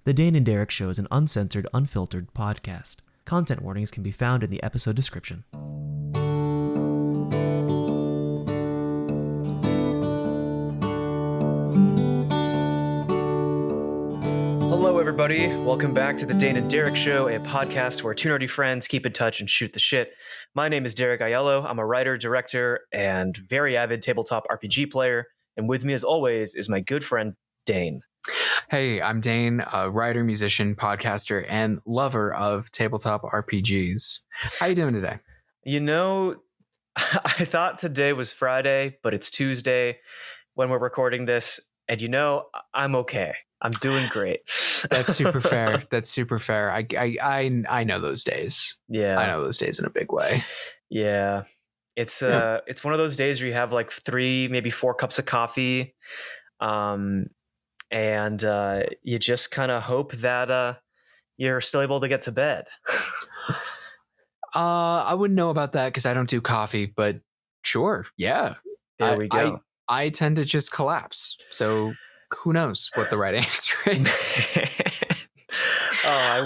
The Dane and Derek Show is an uncensored, unfiltered podcast. Content warnings can be found in the episode description. Hello, everybody. Welcome back to the Dane and Derek Show, a podcast where two nerdy friends keep in touch and shoot the shit. My name is Benig-Aiello. I'm a writer, director, and very avid tabletop RPG player. And with me, as always, is my good friend, Dane. Hey, I'm Dane, a writer, musician, podcaster, and lover of tabletop RPGs. How you doing today? You know, I thought today was Friday, but it's Tuesday when we're recording this. And you know, I'm okay. I'm doing great. That's super fair. That's super fair. I know those days. Yeah. I know those days in a big way. Yeah. It's one of those days where you have like 3, maybe 4 cups of coffee. And you just kind of hope that you're still able to get to bed. I wouldn't know about that because I don't do coffee, but sure. Yeah. There we go. I tend to just collapse. So who knows what the right answer is? Oh, I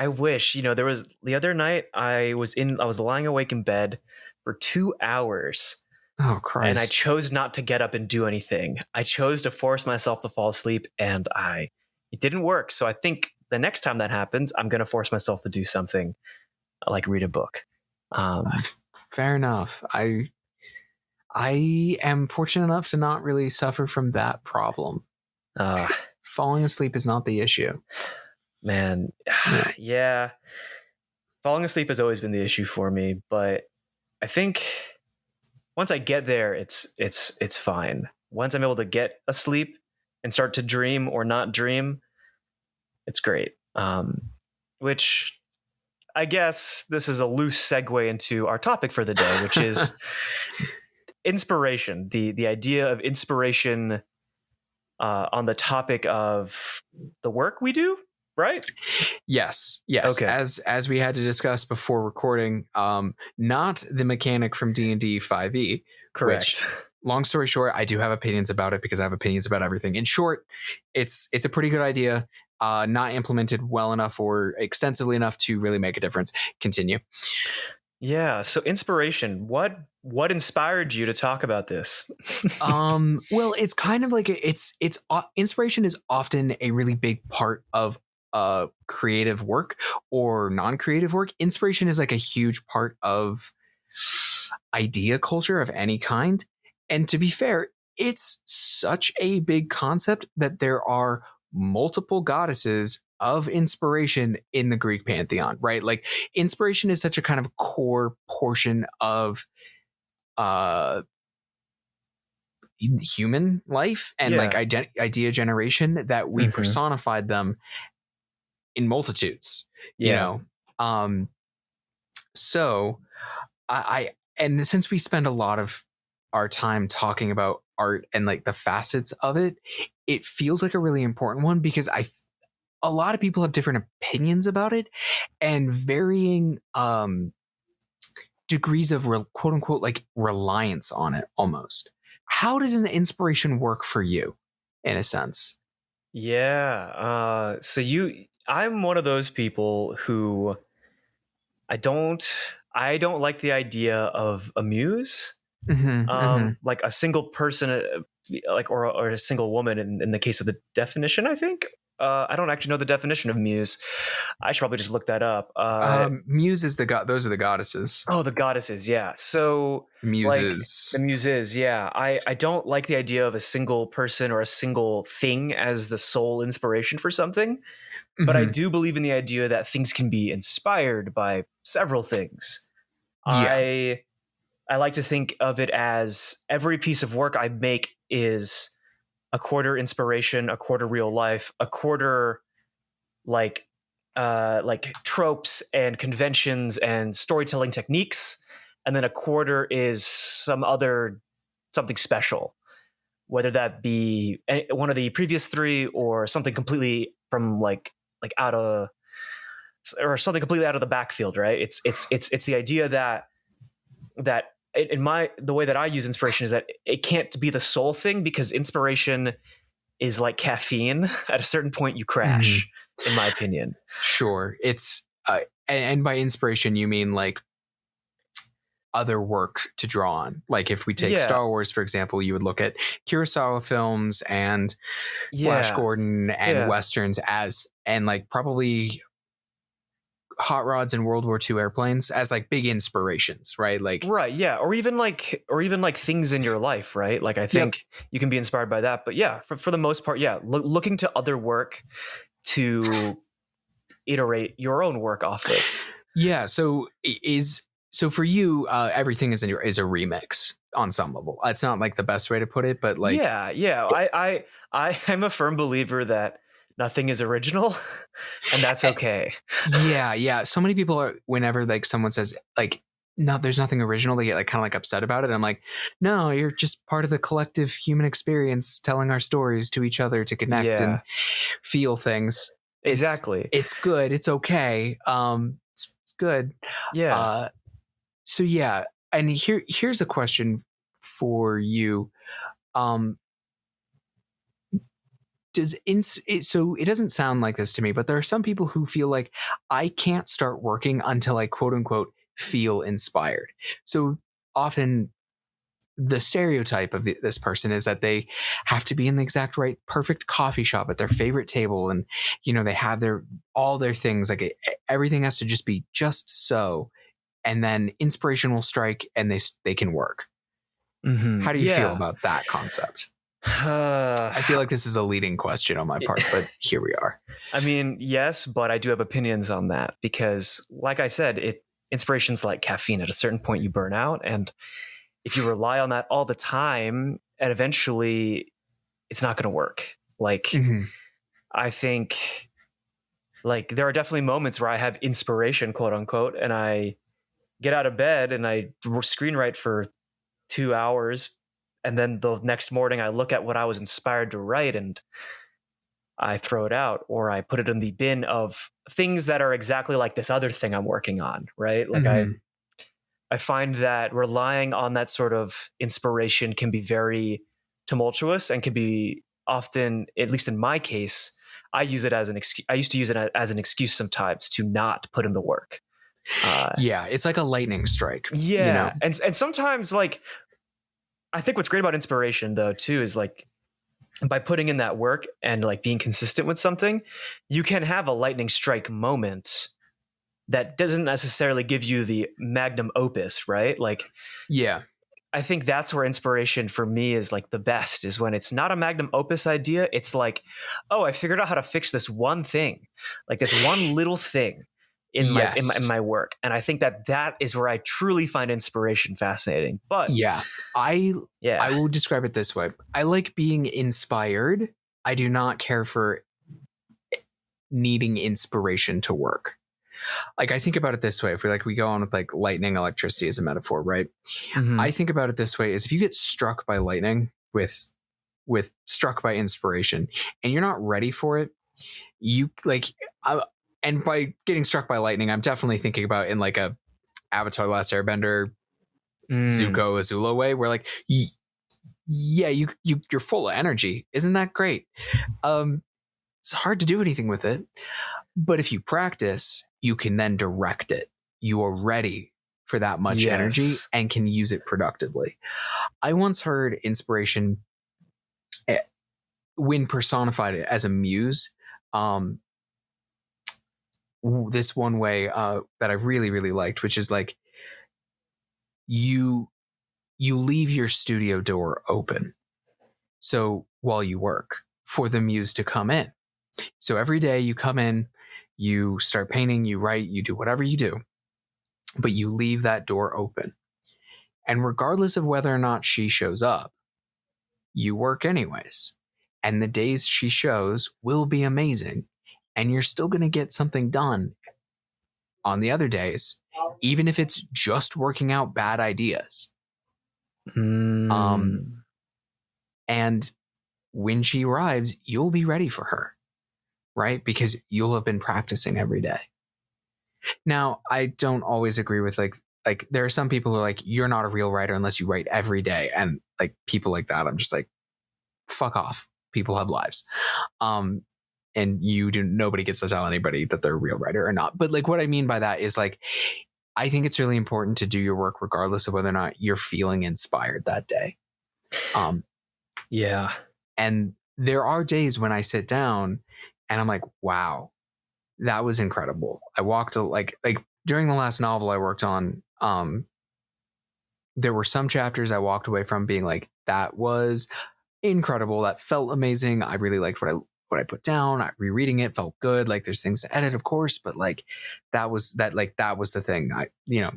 wish, you know, there was the other night I was lying awake in bed for 2 hours. Oh, Christ. And I chose not to get up and do anything. I chose to force myself to fall asleep, and it didn't work. So I think the next time that happens, I'm going to force myself to do something like read a book. Fair enough. I am fortunate enough to not really suffer from that problem. Falling asleep is not the issue. Man, yeah. Falling asleep has always been the issue for me, but I think once I get there, it's fine. Once I'm able to get asleep and start to dream or not dream, it's great. Which I guess this is a loose segue into our topic for the day, which is inspiration. The idea of inspiration on the topic of the work we do, right? Yes. Okay. As we had to discuss before recording, not the mechanic from D&D 5e. Correct. Which, long story short, I do have opinions about it because I have opinions about everything. In short, it's a pretty good idea, not implemented well enough or extensively enough to really make a difference. Continue. Yeah. So inspiration. What inspired you to talk about this? Well, it's kind of like it's inspiration is often a really big part of creative work or non-creative work. Inspiration is like a huge part of idea culture of any kind. And to be fair, it's such a big concept that there are multiple goddesses of inspiration in the Greek pantheon, right? Like inspiration is such a kind of core portion of human life and like idea generation that we personified them in multitudes, you know? So I and since we spend a lot of our time talking about art and like the facets of it, it feels like a really important one because a lot of people have different opinions about it and varying degrees of quote unquote like reliance on it almost. How does an inspiration work for you in a sense? Yeah. I'm one of those people who I don't like the idea of a muse. Like a single person, like or a single woman in the case of the definition, I think. I don't actually know the definition of muse. I should probably just look that up. Muse is those are the goddesses. Oh, the goddesses, yeah. So muses. Like, the muses, yeah. I don't like the idea of a single person or a single thing as the sole inspiration for something. But I do believe in the idea that things can be inspired by several things. Yeah. I like to think of it as every piece of work I make is a quarter inspiration, a quarter real life, a quarter like tropes and conventions and storytelling techniques, and then a quarter is something special, whether that be one of the previous 3 or something completely from like out of, or something completely out of the backfield, right? It's the idea that the way that I use inspiration is that it can't be the sole thing, because inspiration is like caffeine. At a certain point you crash. in my opinion. Sure. It's and by inspiration you mean like other work to draw on. Like if we take Star Wars, for example, you would look at Kurosawa films and Flash Gordon and Westerns and like probably hot rods and World War II airplanes as like big inspirations, right? Like, right. Yeah. Or even like things in your life, right? Like I think you can be inspired by that, but yeah, for the most part, looking to other work to iterate your own work off of. Yeah. So for you, everything is a remix on some level. It's not like the best way to put it, but like, I'm a firm believer that nothing is original, and that's okay. Yeah. So many people are, whenever like someone says like, no, there's nothing original, they get like kind of like upset about it. I'm like, no, you're just part of the collective human experience, telling our stories to each other to connect and feel things. Exactly. It's good. It's okay. It's good. Yeah. So yeah, and here's a question for you. So it doesn't sound like this to me, but there are some people who feel like I can't start working until I quote unquote feel inspired. So often the stereotype of this person is that they have to be in the exact right perfect coffee shop at their favorite table, and they have all their things, like everything has to just be just so, and then inspiration will strike and they can work. Mm-hmm. How do you feel about that concept? I feel like this is a leading question on my part, but here we are. I mean, yes, but I do have opinions on that because, like I said, inspiration's like caffeine. At a certain point, you burn out, and if you rely on that all the time, and eventually, it's not going to work. Like, I think, like there are definitely moments where I have inspiration, quote unquote, and I get out of bed and I screenwrite for 2 hours. And then the next morning I look at what I was inspired to write and I throw it out, or I put it in the bin of things that are exactly like this other thing I'm working on. Right. Like I find that relying on that sort of inspiration can be very tumultuous and can be often, at least in my case, I use it as an excuse. I used to use it as an excuse sometimes to not put in the work. It's like a lightning strike. Yeah. And sometimes, like, I think what's great about inspiration though too is like by putting in that work and like being consistent with something, you can have a lightning strike moment that doesn't necessarily give you the magnum opus, right? Like, I think that's where inspiration for me is like the best, is when it's not a magnum opus idea. It's like, oh, I figured out how to fix this one thing, like this one little thing in my work. And I think that is where I truly find inspiration fascinating. But I will describe it this way. I like being inspired. I do not care for needing inspiration to work. Like I think about it this way. If we go on with like lightning, electricity as a metaphor, right? I think about it this way: is if you get struck by lightning with struck by inspiration and you're not ready for it, you like, and by getting struck by lightning, I'm definitely thinking about in like a Avatar: Last Airbender, Zuko Azula way, where like, you're full of energy. Isn't that great? It's hard to do anything with it, but if you practice, you can then direct it. You are ready for that much energy and can use it productively. I once heard inspiration, when personified as a muse, this one way that I really, really liked, which is like you leave your studio door open. So while you work, for the muse to come in. So every day you come in, you start painting, you write, you do whatever you do, but you leave that door open. And regardless of whether or not she shows up, you work anyways. And the days she shows will be amazing. And you're still going to get something done on the other days, even if it's just working out bad ideas. And when she arrives, you'll be ready for her, right? Because you'll have been practicing every day. Now, I don't always agree with like there are some people who are like, you're not a real writer unless you write every day. And like people like that, I'm just like, fuck off. People have lives. And and nobody gets to tell anybody that they're a real writer or not. But like what I mean by that is like, I think it's really important to do your work regardless of whether or not you're feeling inspired that day. Yeah. And there are days when I sit down and I'm like, wow, that was incredible. I walked like during the last novel I worked on, there were some chapters I walked away from being like, that was incredible. That felt amazing. I really liked what I put down. Rereading it felt good. Like there's things to edit, of course, but like that was the thing. I,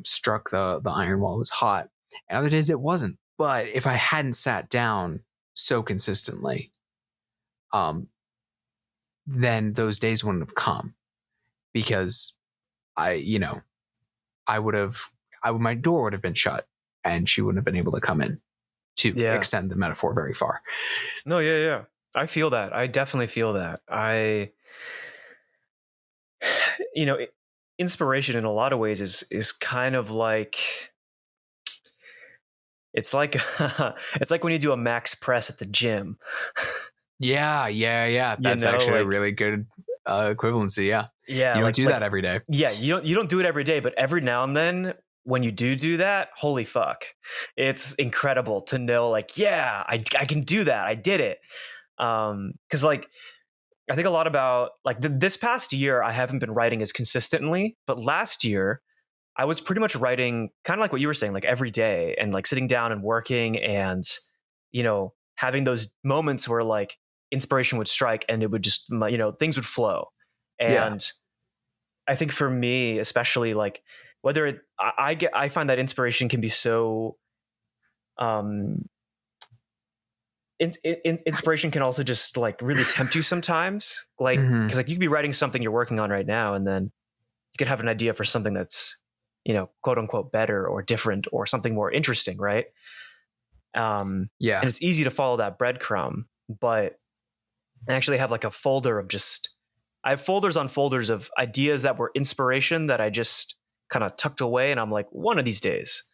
struck the iron while it was hot. And other days it wasn't. But if I hadn't sat down so consistently, then those days wouldn't have come, because my door would have been shut and she wouldn't have been able to come in to extend the metaphor very far. No, yeah. I feel that. I definitely feel that. Inspiration in a lot of ways is kind of like, it's like when you do a max press at the gym. Yeah. That's actually a really good equivalency. Yeah. Yeah. You don't do that every day. Yeah. You don't do it every day, but every now and then when you do that, holy fuck, it's incredible to know like, yeah, I can do that. I did it. 'Cause like, I think a lot about like this past year, I haven't been writing as consistently, but last year I was pretty much writing kind of like what you were saying, like every day, and like sitting down and working and, having those moments where like inspiration would strike and it would just, things would flow. And I think for me, especially like I find that inspiration can be so, inspiration can also just like really tempt you sometimes. Like, cause like you could be writing something you're working on right now, and then you could have an idea for something that's, quote unquote better or different or something more interesting. Right. And it's easy to follow that breadcrumb, but I actually have like a folder of I have folders on folders of ideas that were inspiration that I just kind of tucked away. And I'm like, one of these days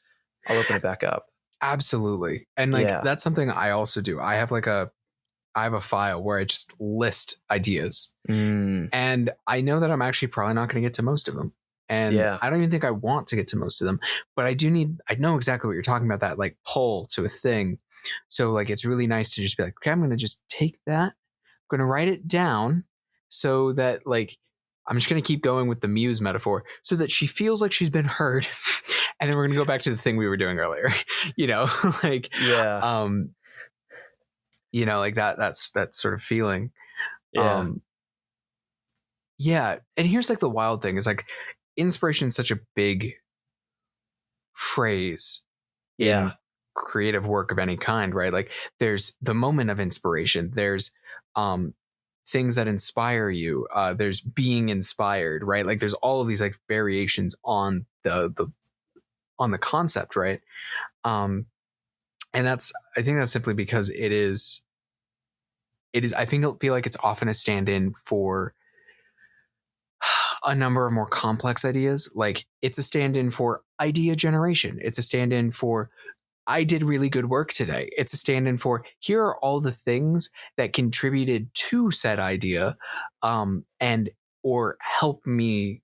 I'll open it back up. Absolutely. And like, that's something I also do. I have a file where I just list ideas, and I know that I'm actually probably not going to get to most of them. And I don't even think I want to get to most of them, but I know exactly what you're talking about, that like pull to a thing. So like, it's really nice to just be like, okay, I'm going to just take that, I'm going to write it down so that like, I'm just going to keep going with the muse metaphor so that she feels like she's been heard. And then we're going to go back to the thing we were doing earlier, like, like that sort of feeling. And here's like the wild thing is like, inspiration is such a big phrase in creative work of any kind, right? Like there's the moment of inspiration. There's things that inspire you. There's being inspired, right? Like there's all of these like variations on the concept, right? And I think that's simply because it is, I feel like it's often a stand-in for a number of more complex ideas. Like it's a stand-in for idea generation. It's a stand-in for, I did really good work today. It's a stand-in for, here are all the things that contributed to said idea, or help me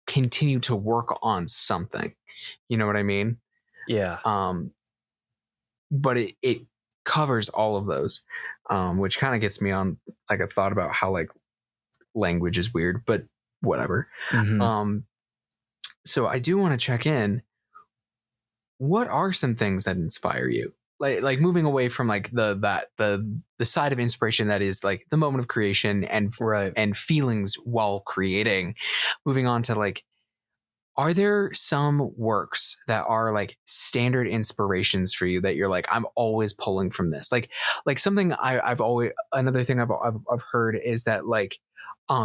continue to work on something. You know what I mean? Yeah. But it covers all of those, which kind of gets me on like a thought about how like language is weird, but whatever. So I do want to check in. What are some things that inspire you? Like moving away from like the side of inspiration that is like the moment of creation and feelings while creating, moving on to like, are there some works that are like standard inspirations for you that you're like, I'm always pulling from this? Like something another thing I've heard is that like,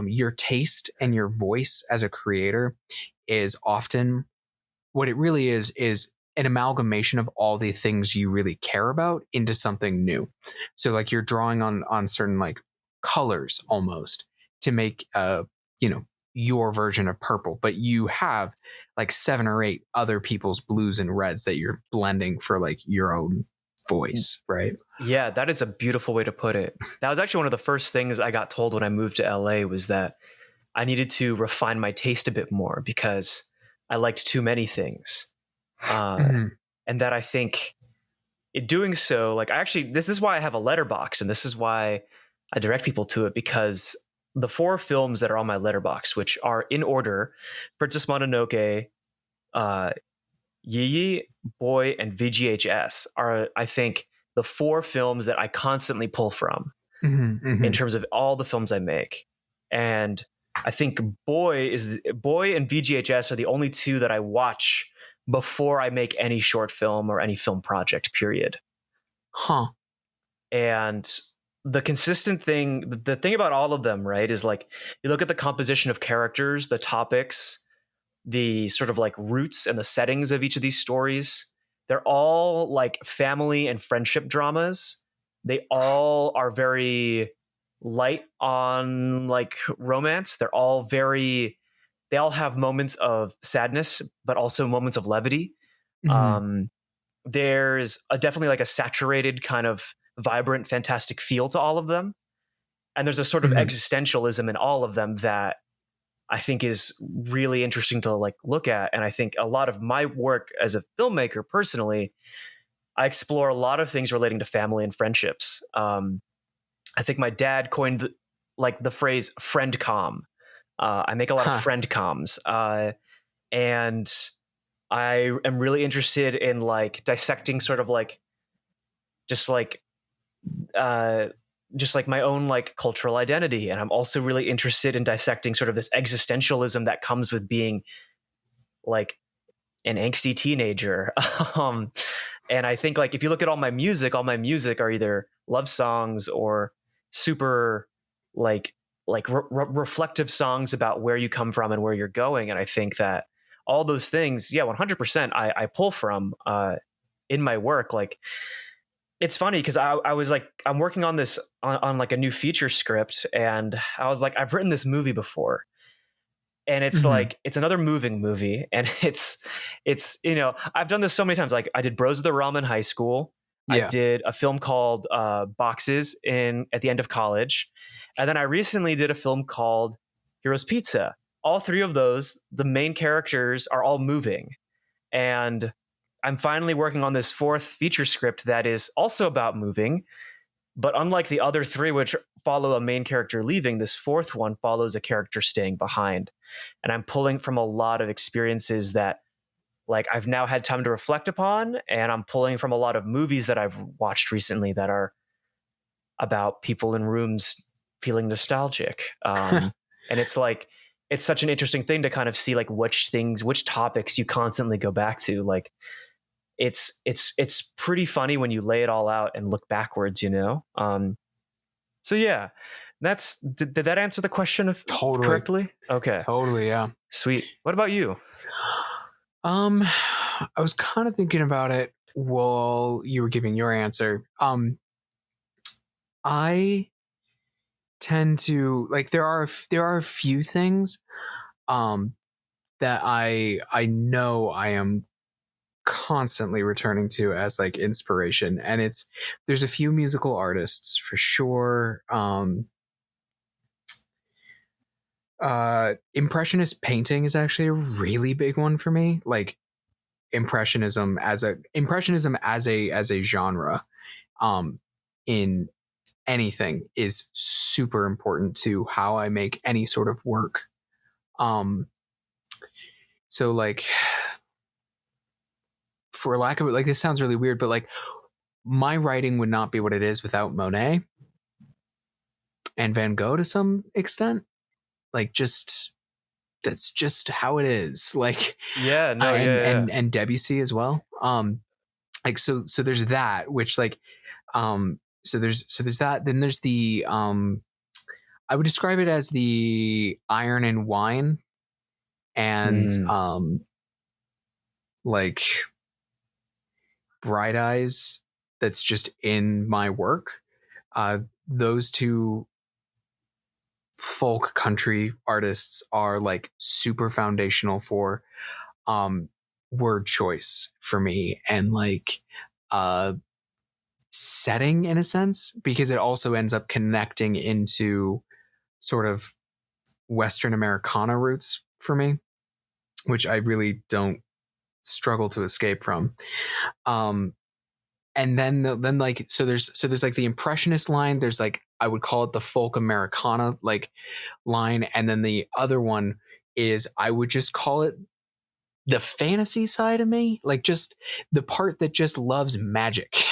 your taste and your voice as a creator is often what it really is an amalgamation of all the things you really care about into something new. So like you're drawing on certain like colors almost to make, your version of purple, but you have like 7 or 8 other people's blues and reds that you're blending for like your own voice, right? Yeah, that is a beautiful way to put it. That was actually one of the first things I got told when I moved to LA, was that I needed to refine my taste a bit more because I liked too many things. Mm-hmm. And that I think in doing so, like this is why I have a letterbox, and this is why I direct people to it, because the 4 films that are on my letterbox, which are in order: Princess Mononoke, uh, Yi, Boy, and VGHS, are, I think, the 4 films that I constantly pull from Mm-hmm. Mm-hmm. in terms of all the films I make. And I think Boy and VGHS are the only 2 that I watch before I make any short film or any film project, period. Huh. And the consistent thing, the thing about all of them, right, is like, you look at the composition of characters, the topics, the sort of like roots and the settings of each of these stories. They're all like family and friendship dramas. They all are very light on like romance. They all have moments of sadness, but also moments of levity. Mm-hmm. There's definitely like a saturated kind of vibrant, fantastic feel to all of them. And there's a sort of Mm-hmm. existentialism in all of them that I think is really interesting to like look at. And I think a lot of my work as a filmmaker personally, I explore a lot of things relating to family and friendships. I think my dad coined the phrase friend com. I make a lot of Huh. friend coms. And I am really interested in like dissecting sort of like just like uh just like my own like cultural identity. And I'm also really interested in dissecting sort of this existentialism that comes with being like an angsty teenager. um and I think like if you look at all my music are either love songs or super like reflective songs about where you come from and where you're going. And I think that all those things, yeah, 100% I pull from in my work. Like, it's funny because I was like, I'm working on this on like a new feature script, and I was like, I've written this movie before, and it's Mm-hmm. like, it's another moving movie, and it's I've done this so many times. Like, I did Bros of the Realm in high school. I Yeah. did a film called Boxes at the end of college, and then I recently did a film called Heroes Pizza. All 3 of those, the main characters are all moving, and I'm finally working on this 4th feature script that is also about moving, but unlike the other 3, which follow a main character leaving, this 4th one follows a character staying behind. And I'm pulling from a lot of experiences that like I've now had time to reflect upon, and I'm pulling from a lot of movies that I've watched recently that are about people in rooms feeling nostalgic. And it's like, it's such an interesting thing to kind of see like which topics you constantly go back to. Like, it's pretty funny when you lay it all out and look backwards, so yeah, did that answer the question Totally. correctly? Okay, Totally. Yeah. sweet. What about you? I was kind of thinking about it while you were giving your answer. I tend to like, there are a few things that I know I am constantly returning to as like inspiration, and there's a few musical artists for sure. Impressionist painting is actually a really big one for me. Like, impressionism as a genre in anything is super important to how I make any sort of work. So like, for lack of it, like, this sounds really weird, but like, my writing would not be what it is without Monet and Van Gogh to some extent. Like, just that's just how it is. Like, Yeah, no, yeah. and Debussy as well. Like, so there's that, which like, so there's that. Then there's the I would describe it as the iron and wine, and Mm. like, bright eyes that's just in my work. Those 2 folk country artists are like super foundational for word choice for me, and like setting in a sense, because it also ends up connecting into sort of Western Americana roots for me, which I really don't struggle to escape from. And then like, so there's like the impressionist line, there's like, I would call it the folk Americana like line, and then the other one is, I would just call it the fantasy side of me, like just the part that just loves magic,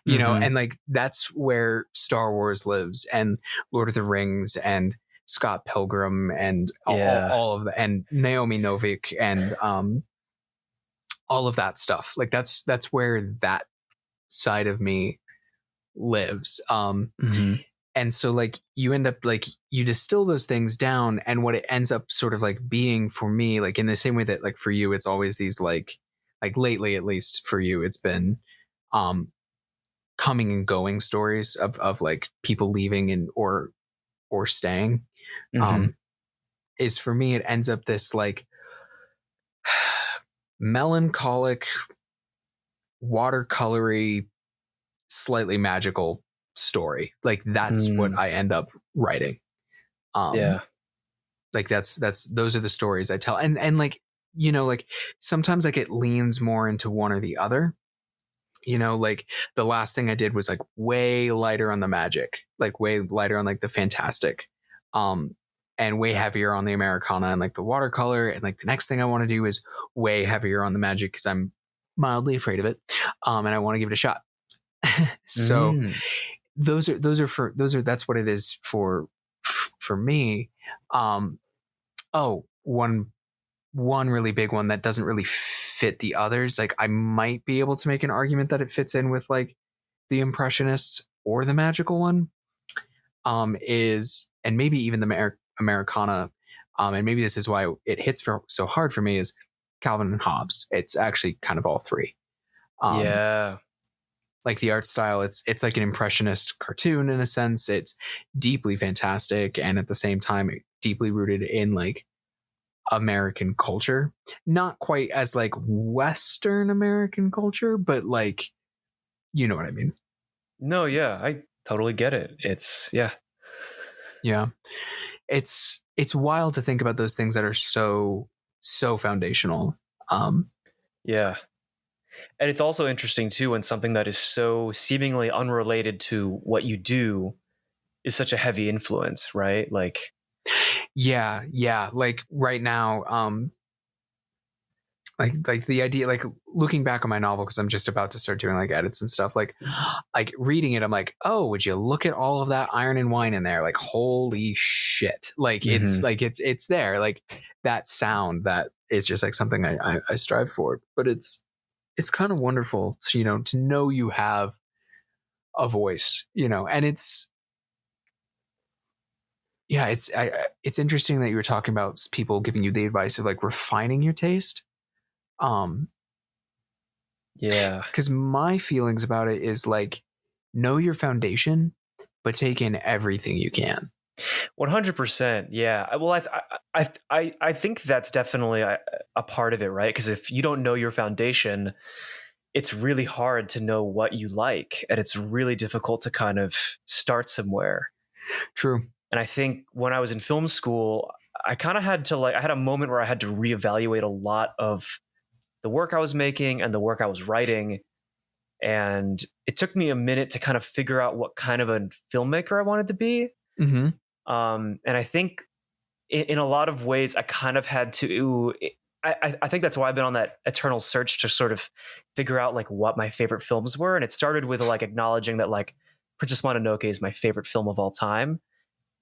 and like that's where Star Wars lives, and Lord of the Rings, and Scott Pilgrim, and all of the, and Naomi Novik, and all of that stuff. Like that's where that side of me lives. And so like you end up like, you distill those things down, and what it ends up sort of like being for me, like in the same way that like for you it's always these like lately, at least for you, it's been coming and going stories of like people leaving and or staying. Is for me, it ends up this like melancholic, watercolory, slightly magical story. Like that's what I end up writing. Like that's those are the stories I tell, and like, like sometimes like it leans more into one or the other. Like the last thing I did was like way lighter on the magic, like way lighter on like the fantastic, and way heavier on the Americana and like the watercolor. And like the next thing I want to do is way heavier on the magic, because I'm mildly afraid of it, and I want to give it a shot. So that's what it is for me. One really big one that doesn't really fit the others. Like I might be able to make an argument that it fits in with like the Impressionists or the magical one, is, and maybe even the Americana, and maybe this is why it hits so hard for me, is Calvin and Hobbes. It's actually kind of all three. Like the art style, it's like an impressionist cartoon in a sense. It's deeply fantastic, and at the same time deeply rooted in like American culture. Not quite as like Western American culture, but like, you know what I mean? No, yeah, I totally get it. It's yeah. It's wild to think about those things that are so foundational. Yeah. And it's also interesting too when something that is so seemingly unrelated to what you do is such a heavy influence, right? Like yeah, like right now, like the idea, like looking back on my novel, because I'm just about to start doing like edits and stuff, like reading it, I'm like, oh, would you look at all of that iron and wine in there? Like holy shit. Like it's like it's there, like that sound that is just like something I strive for. But it's kind of wonderful to, to know you have a voice, and it's interesting that you were talking about people giving you the advice of like refining your taste. Because my feelings about it is like, know your foundation, but take in everything you can. 100%. Yeah. Well, I think that's definitely a part of it, right? Because if you don't know your foundation, it's really hard to know what you like, and it's really difficult to kind of start somewhere. True. And I think when I was in film school, I kind of had to I had a moment where I had to reevaluate a lot of the work I was making and the work I was writing. And it took me a minute to kind of figure out what kind of a filmmaker I wanted to be. And I think in a lot of ways, I kind of had to, I think that's why I've been on that eternal search to sort of figure out like what my favorite films were. And it started with like acknowledging that like Princess Mononoke is my favorite film of all time.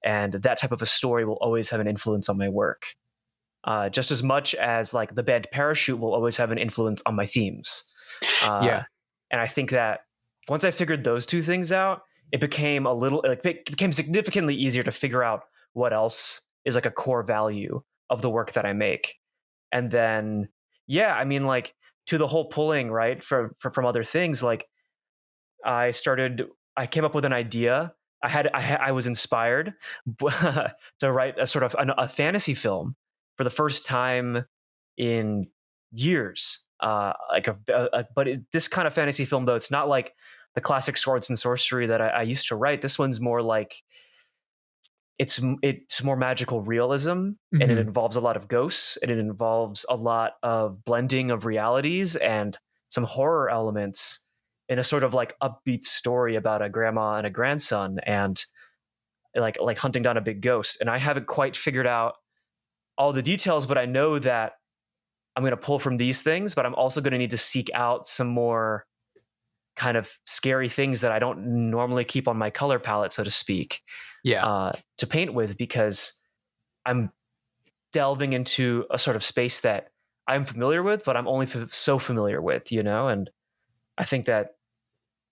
And that type of a story will always have an influence on my work. Just as much as like the band Parachute will always have an influence on my themes. And I think that once I figured those two things out, it became it became significantly easier to figure out what else is like a core value of the work that I make. And then, I mean, like to the whole pulling, right, from other things, like I came up with an idea. I was inspired to write a sort of a fantasy film for the first time in years. But this kind of fantasy film, though, it's not like the classic swords and sorcery that I used to write. This one's more like it's more magical realism, and it involves a lot of ghosts, and it involves a lot of blending of realities and some horror elements in a sort of like upbeat story about a grandma and a grandson, and like hunting down a big ghost. And I haven't quite figured out all the details, but I know that I'm going to pull from these things, but I'm also going to need to seek out some more kind of scary things that I don't normally keep on my color palette, so to speak, to paint with, because I'm delving into a sort of space that I'm familiar with, but I'm only so familiar with, and I think that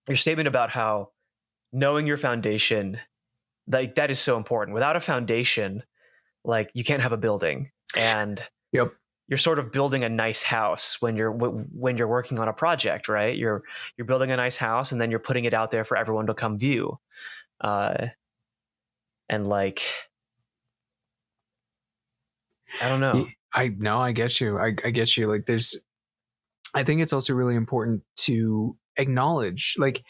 your statement about how knowing your foundation, like that is so important. Without a foundation, like you can't have a building, and you're sort of building a nice house when you're working on a project, right? You're building a nice house, and then you're putting it out there for everyone to come view. And like, I don't know. I get you. I get you. Like I think it's also really important to acknowledge, like,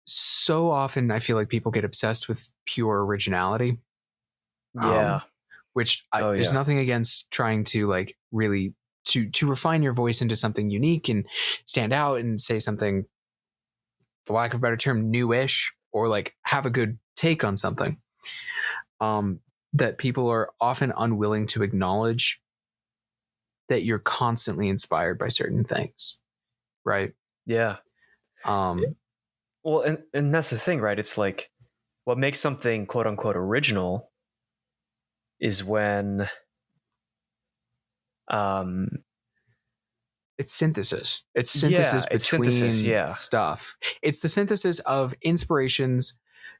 so often I feel like people get obsessed with pure originality. Yeah. Which there's nothing against trying to like really to refine your voice into something unique and stand out and say something, for lack of a better term, newish, or like have a good take on something. That people are often unwilling to acknowledge that you're constantly inspired by certain things, right? Yeah. Well, and that's the thing, right? It's like what makes something quote unquote original is when it's synthesis. It's synthesis between stuff. It's the synthesis of inspirations,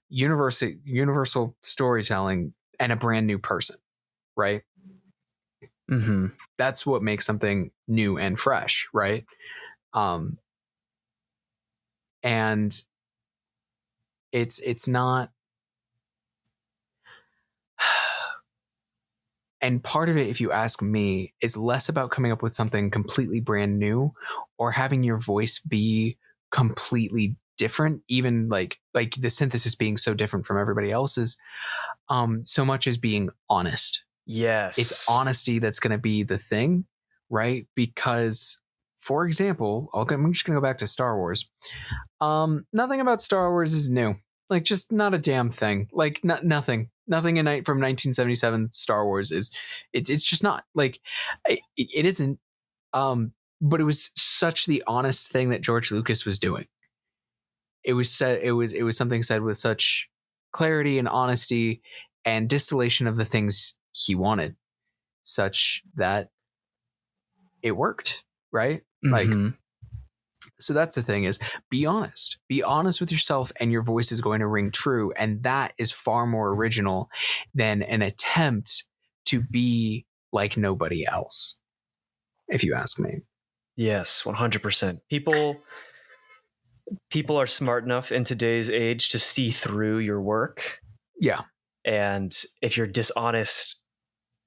universal storytelling, and a brand new person, right? Mm-hmm. That's what makes something new and fresh, right? And it's not. And part of it, if you ask me, is less about coming up with something completely brand new or having your voice be completely different, even like the synthesis being so different from everybody else's, so much as being honest. Yes. It's honesty that's going to be the thing, right? Because, for example, I'm just going to go back to Star Wars. Nothing about Star Wars is new. Like, just not a damn thing. Like, nothing from 1977 Star Wars it's just not like it isn't. But it was such the honest thing that George Lucas was doing. It was something said with such clarity and honesty and distillation of the things he wanted, such that it worked, right? Mm-hmm. Like, so that's the thing, is be honest with yourself, and your voice is going to ring true. And that is far more original than an attempt to be like nobody else, if you ask me. Yes, 100%. People are smart enough in today's age to see through your work. Yeah. And if you're dishonest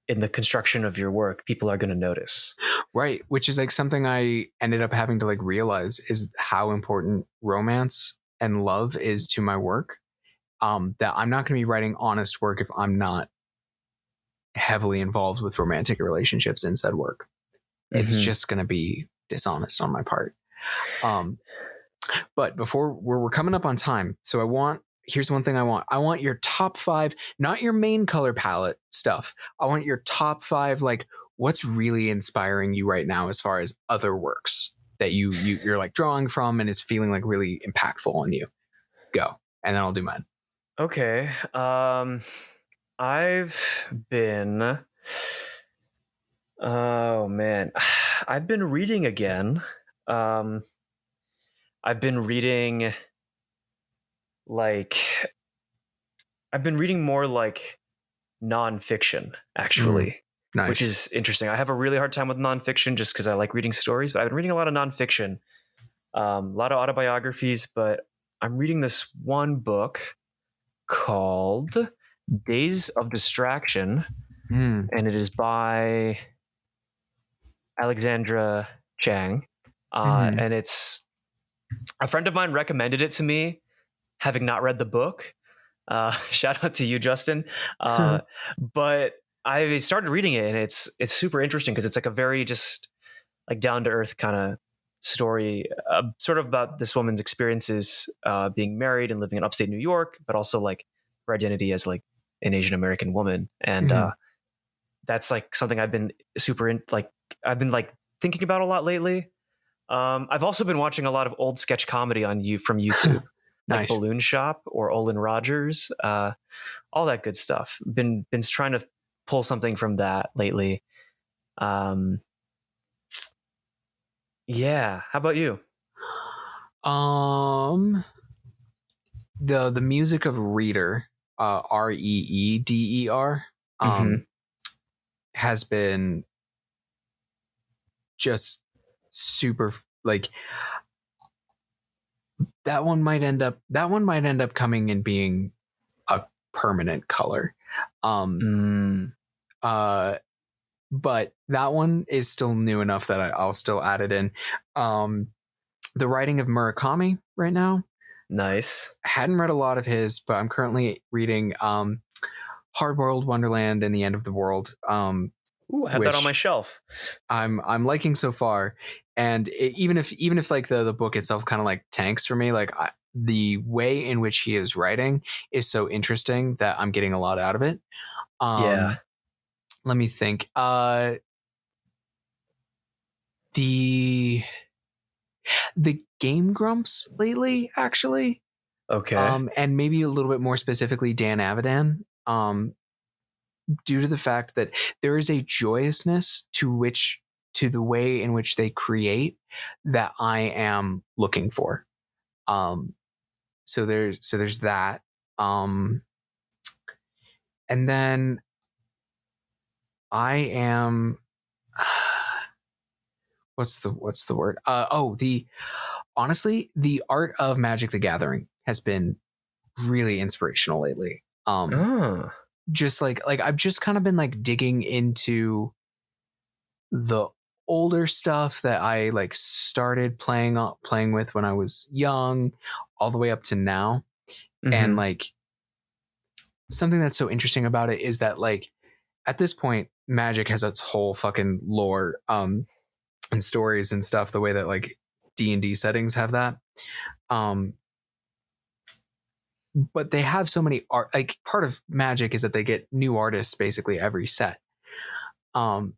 in the construction of your work, people are going to notice. Right. Which is like something I ended up having to like realize is how important romance and love is to my work. That I'm not going to be writing honest work if I'm not heavily involved with romantic relationships in said work. It's just going to be dishonest on my part. But before we're coming up on time. So here's one thing I want your top 5, not your main color palette stuff. I want your top 5, like what's really inspiring you right now as far as other works that you're like drawing from and is feeling like really impactful on you. Go. And then I'll do mine. Okay. I've been, oh man, I've been reading again. I've been reading more like nonfiction, actually, Nice. Which is interesting. I have a really hard time with nonfiction just because I like reading stories, but I've been reading a lot of nonfiction, a lot of autobiographies, but I'm reading this one book called Days of Distraction, and it is by Alexandra Chang, and it's A friend of mine recommended it to me, having not read the book. Shout out to you, Justin. But I started reading it, and it's super interesting because it's like a very just like down to earth kind of story, sort of about this woman's experiences being married and living in upstate New York, but also like her identity as like an Asian American woman, and that's like something I've been I've been like thinking about a lot lately. I've also been watching a lot of old sketch comedy from YouTube, like Nice. Balloon Shop or Olin Rogers, all that good stuff. Been trying to pull something from that lately. Yeah. How about you? The music of Reader, Reeder, has been just super, like, that one might end up coming and being a permanent color. But that one is still new enough that I'll still add it in. The writing of Murakami right now. Nice. Hadn't read a lot of his, but I'm currently reading Hard-Boiled Wonderland and the End of the World. Ooh, I have that on my shelf. I'm liking so far, and even if like the book itself kind of like tanks for me, like the way in which he is writing is so interesting that I'm getting a lot out of it. Yeah. Let me think. The Game Grumps lately, actually. Okay. And maybe a little bit more specifically Dan Avidan. Due to the fact that there is a joyousness to the way in which they create that I am looking for. So there's that. And then I am what's the word? Honestly, the art of Magic the Gathering has been really inspirational lately. Just like I've just kind of been like digging into the older stuff that I like started playing with when I was young, all the way up to now. And like something that's so interesting about it is that like at this point, Magic has its whole fucking lore and stories and stuff, the way that like D&D settings have that. But they have so many art, like part of Magic is that they get new artists basically every set. And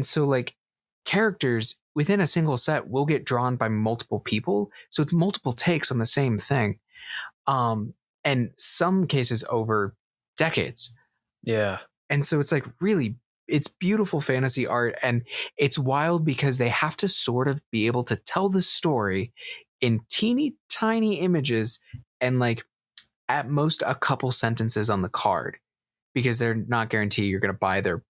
so like characters within a single set will get drawn by multiple people. So it's multiple takes on the same thing. And some cases over decades. Yeah. And so it's like really, it's beautiful fantasy art. And it's wild because they have to sort of be able to tell the story in teeny tiny images and like at most a couple sentences on the card, because they're not guaranteed you're going to buy their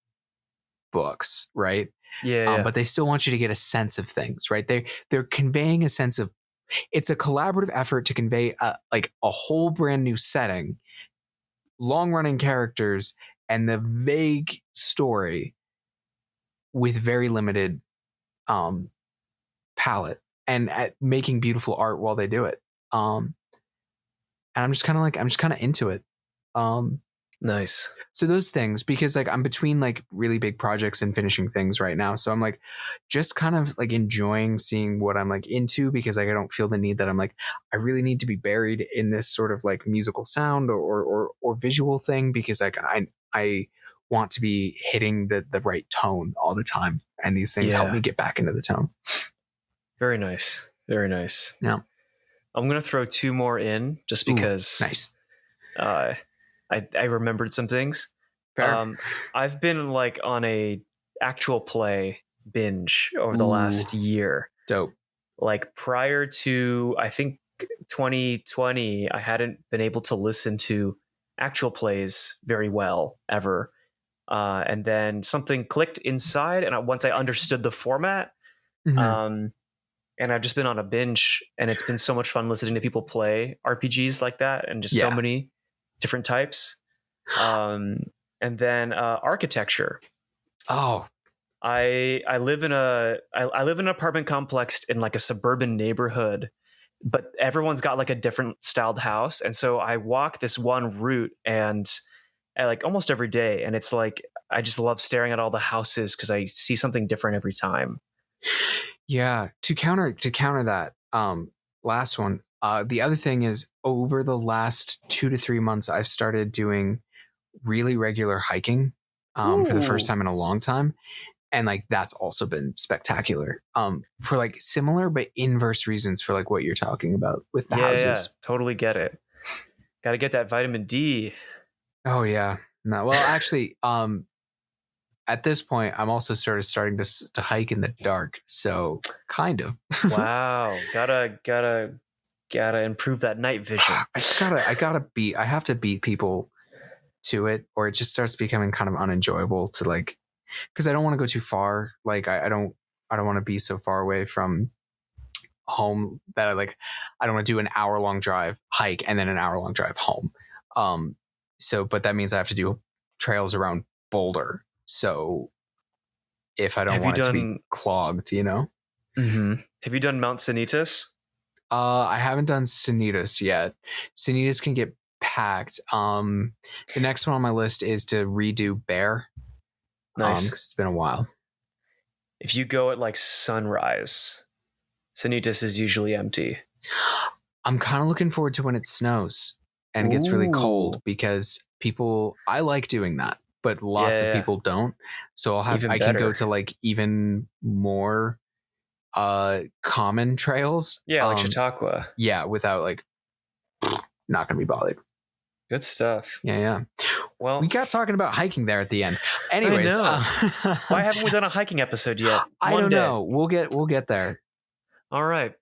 books, right? Yeah. But they still want you to get a sense of things, right? They're conveying a sense of, it's a collaborative effort to convey a whole brand new setting, long running characters, and the vague story with very limited palette, and at making beautiful art while they do it. And I'm just kind of into it. Nice. So those things, because like I'm between like really big projects and finishing things right now. So I'm like just kind of like enjoying seeing what I'm like into, because like I don't feel the need that I'm like, I really need to be buried in this sort of like musical sound or visual thing, because like I want to be hitting the right tone all the time. And these things help me get back into the tone. Very nice. Very nice. Yeah. I'm going to throw two more in just because. Nice. I remembered some things. I've been like on a actual play binge over the last year. Dope. Like prior to, I think 2020, I hadn't been able to listen to actual plays very well ever. And then something clicked inside, and once I understood the format, and I've just been on a binge, and it's been so much fun listening to people play RPGs like that, and just so many different types. And then architecture. Oh, I live in an apartment complex in like a suburban neighborhood, but everyone's got like a different styled house. And so I walk this one route and like almost every day. And it's like, I just love staring at all the houses because I see something different every time. Yeah. To counter that, last one, the other thing is over the last 2 to 3 months, I've started doing really regular hiking for the first time in a long time. And like that's also been spectacular for like similar but inverse reasons for like what you're talking about with the houses. Yeah, totally get it. Got to get that vitamin D. Oh yeah. No, well actually at this point I'm also starting to hike in the dark, so kind of. Wow. Gotta improve that night vision. I have to beat people to it, or it just starts becoming kind of unenjoyable to like, because I don't want to go too far. Like I don't want to be so far away from home that I don't want to do an hour-long drive hike and then an hour-long drive home. But that means I have to do trails around Boulder. So if I don't want it to be clogged, you know. Mm-hmm. Have you done Mount Sanitas? I haven't done Sanitas yet. Sanitas can get packed. The next one on my list is to redo Bear. Nice. 'Cause it's been a while. If you go at like sunrise, Sanitas is usually empty. I'm kind of looking forward to when it snows and it gets really cold, because I like doing that, but lots of people don't. So I can go to like even more common trails. Yeah, like Chautauqua. Yeah, without like not gonna be bothered. Good stuff. Yeah. Well, we got talking about hiking there at the end. Anyways, why haven't we done a hiking episode yet? I don't know. We'll get there. All right.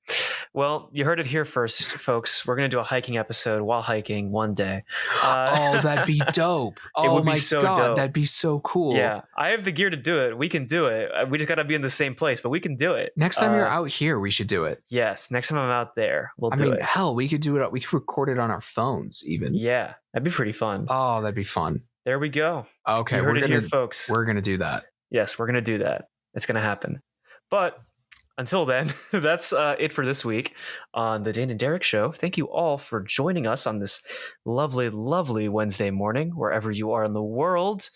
Well, you heard it here first, folks. We're going to do a hiking episode while hiking one day. Oh, that'd be dope. It would be so dope. That'd be so cool. Yeah. I have the gear to do it. We can do it. We just got to be in the same place, but we can do it. Next time you're out here, we should do it. Yes. Next time I'm out there, we'll do it. Hell, we could do it. We could record it on our phones even. Yeah. That'd be pretty fun. Oh, that'd be fun. There we go. Okay. You heard it here, folks. We're going to do that. Yes, we're going to do that. It's going to happen. But until then, that's it for this week on the Dane and Derek Show. Thank you all for joining us on this lovely, lovely Wednesday morning, wherever you are in the world.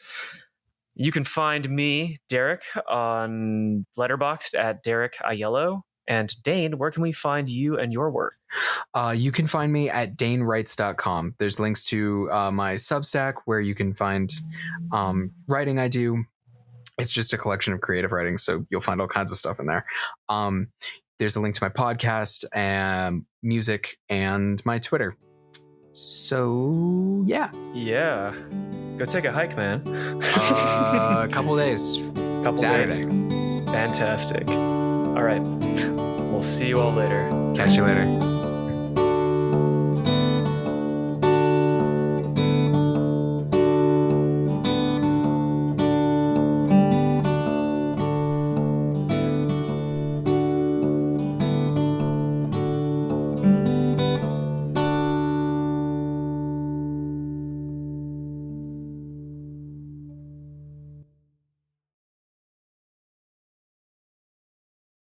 You can find me, Derek, on Letterboxd at Benig-Aiello. And Dane, where can we find you and your work? You can find me at danewrites.com. There's links to my Substack where you can find writing I do. It's just a collection of creative writing, so you'll find all kinds of stuff in there. There's a link to my podcast and music and my Twitter. So, yeah. Yeah. Go take a hike, man. A couple days. Saturday. Fantastic. All right. We'll see you all later. Catch you later.